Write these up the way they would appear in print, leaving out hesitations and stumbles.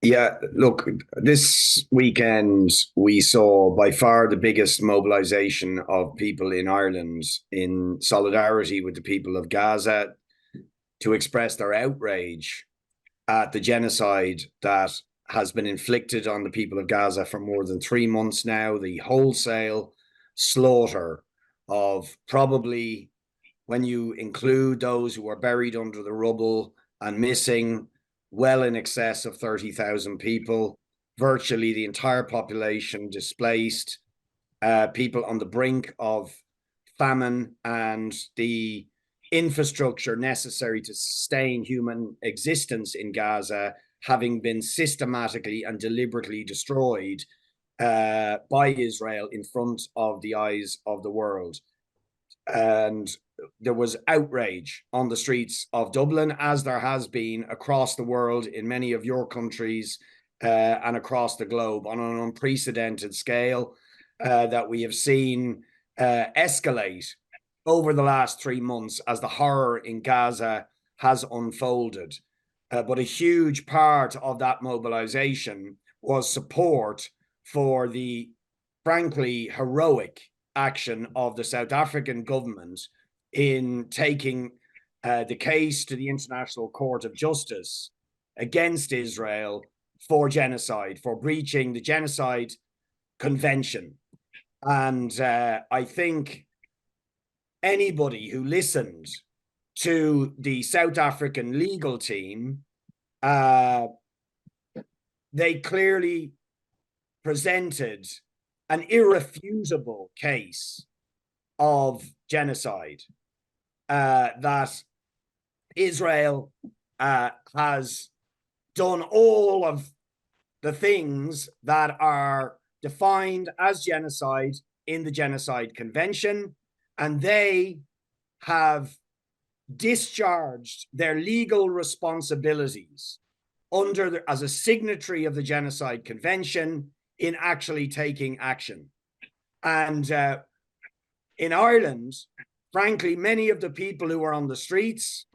Yeah, look, this weekend we saw by far the biggest mobilization of people in Ireland in solidarity with the people of Gaza to express their outrage at the genocide that has been inflicted on the people of Gaza for more than 3 months now, the wholesale slaughter of probably, when you include those who are buried under the rubble and missing, well in excess of 30,000 people, virtually the entire population displaced, people on the brink of famine, and the infrastructure necessary to sustain human existence in Gaza having been systematically and deliberately destroyed by Israel in front of the eyes of the world. And there was outrage on the streets of Dublin, as there has been across the world in many of your countries and across the globe, on an unprecedented scale that we have seen escalate over the last 3 months as the horror in Gaza has unfolded. But a huge part of that mobilization was support for the frankly heroic action of the South African government in taking the case to the International Court of Justice against Israel for genocide, for breaching the Genocide Convention. And I think anybody who listened to the South African legal team, they clearly presented an irrefutable case of genocide, that Israel has done all of the things that are defined as genocide in the Genocide Convention, and they have discharged their legal responsibilities as a signatory of the Genocide Convention in actually taking action. And in Ireland, frankly, many of the people who are on the streets,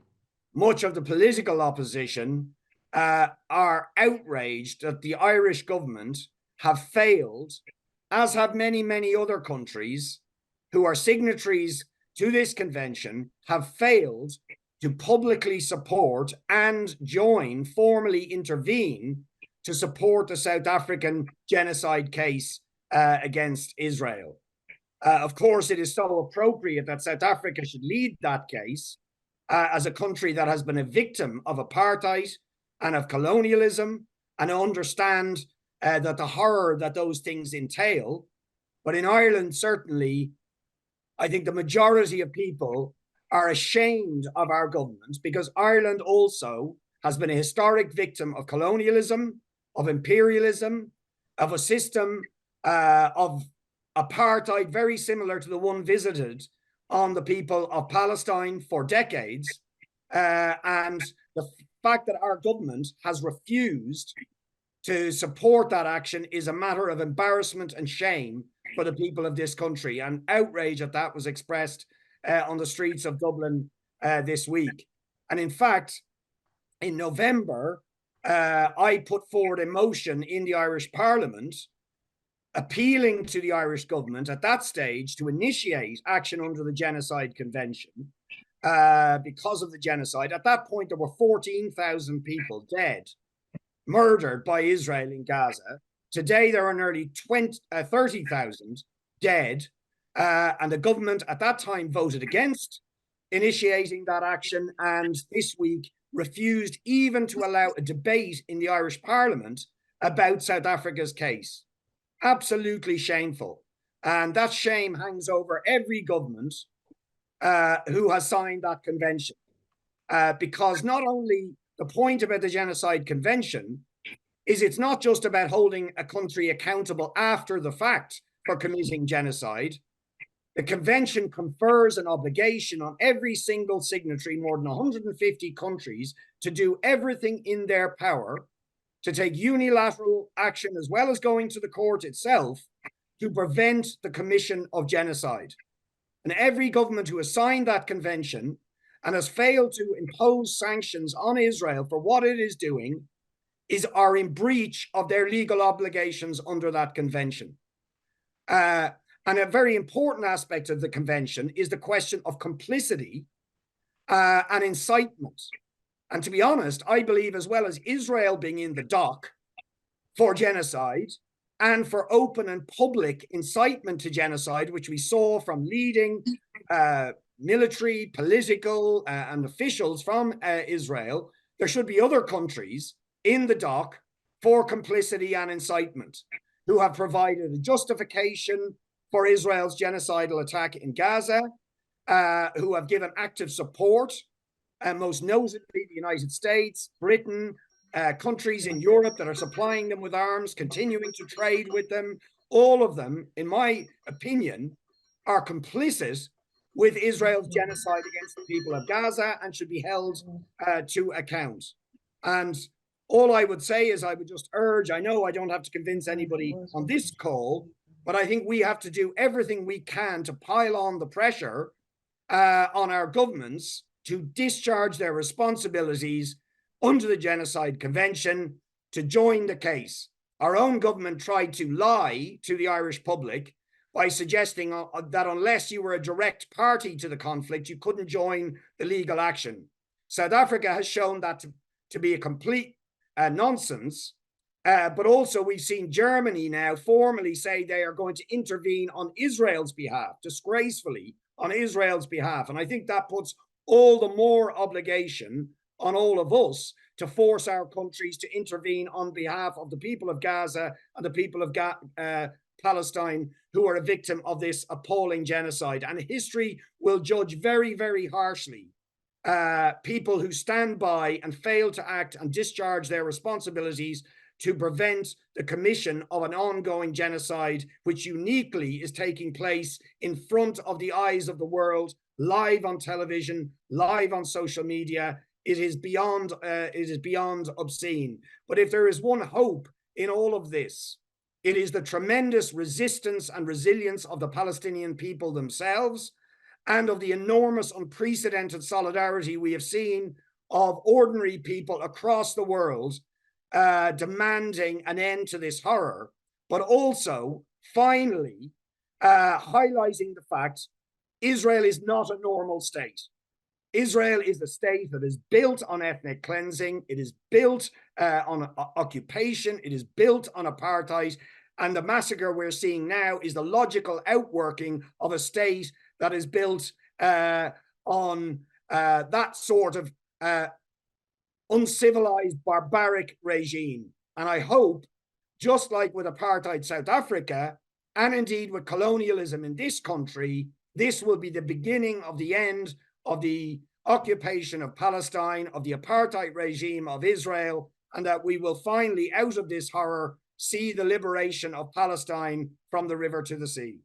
much of the political opposition, are outraged that the Irish government have failed, as have many, many other countries who are signatories to this convention, have failed to publicly support and formally intervene to support the South African genocide case against Israel. Of course, it is so appropriate that South Africa should lead that case as a country that has been a victim of apartheid and of colonialism, and understand that the horror that those things entail. But in Ireland, certainly, I think the majority of people are ashamed of our government, because Ireland also has been a historic victim of colonialism, of imperialism, of a system of apartheid very similar to the one visited on the people of Palestine for decades. And the fact that our government has refused to support that action is a matter of embarrassment and shame for the people of this country. And outrage at that was expressed on the streets of Dublin this week. And in fact, in November, I put forward a motion in the Irish Parliament appealing to the Irish government at that stage to initiate action under the Genocide Convention because of the genocide. At that point, there were 14,000 people dead, murdered by Israel in Gaza. Today, there are nearly 30,000 dead. And the government at that time voted against initiating that action, and this week refused even to allow a debate in the Irish Parliament about South Africa's case. Absolutely shameful. And that shame hangs over every government who has signed that convention. Because not only the point about the Genocide Convention is it's not just about holding a country accountable after the fact for committing genocide. The convention confers an obligation on every single signatory, more than 150 countries, to do everything in their power to take unilateral action, as well as going to the court itself, to prevent the commission of genocide. And every government who has signed that convention and has failed to impose sanctions on Israel for what it is doing are in breach of their legal obligations under that convention. And a very important aspect of the convention is the question of complicity and incitement. And to be honest, I believe as well as Israel being in the dock for genocide and for open and public incitement to genocide, which we saw from leading military, political, and officials from Israel, there should be other countries in the dock for complicity and incitement who have provided a justification for Israel's genocidal attack in Gaza, who have given active support, most notably the United States, Britain, countries in Europe that are supplying them with arms, continuing to trade with them. All of them, in my opinion, are complicit with Israel's genocide against the people of Gaza and should be held to account. And all I would say is I would just urge, I know I don't have to convince anybody on this call, but I think we have to do everything we can to pile on the pressure on our governments to discharge their responsibilities under the Genocide Convention to join the case. Our own government tried to lie to the Irish public by suggesting that unless you were a direct party to the conflict, you couldn't join the legal action. South Africa has shown that to be a complete nonsense, but also we've seen Germany now formally say they are going to intervene on Israel's behalf, disgracefully on Israel's behalf. And I think that puts all the more obligation on all of us to force our countries to intervene on behalf of the people of Gaza and the people of Palestine who are a victim of this appalling genocide. And history will judge very, very harshly people who stand by and fail to act and discharge their responsibilities to prevent the commission of an ongoing genocide, which uniquely is taking place in front of the eyes of the world, live on television, live on social media. It is beyond obscene. But if there is one hope in all of this, it is the tremendous resistance and resilience of the Palestinian people themselves and of the enormous, unprecedented solidarity we have seen of ordinary people across the world demanding an end to this horror, but also finally highlighting the fact Israel is not a normal state. Israel is a state that is built on ethnic cleansing. It is built on occupation. It is built on apartheid. And the massacre we're seeing now is the logical outworking of a state that is built on that sort of uncivilized, barbaric regime. And I hope, just like with apartheid South Africa, and indeed with colonialism in this country, this will be the beginning of the end of the occupation of Palestine, of the apartheid regime of Israel, and that we will finally, out of this horror, see the liberation of Palestine from the river to the sea.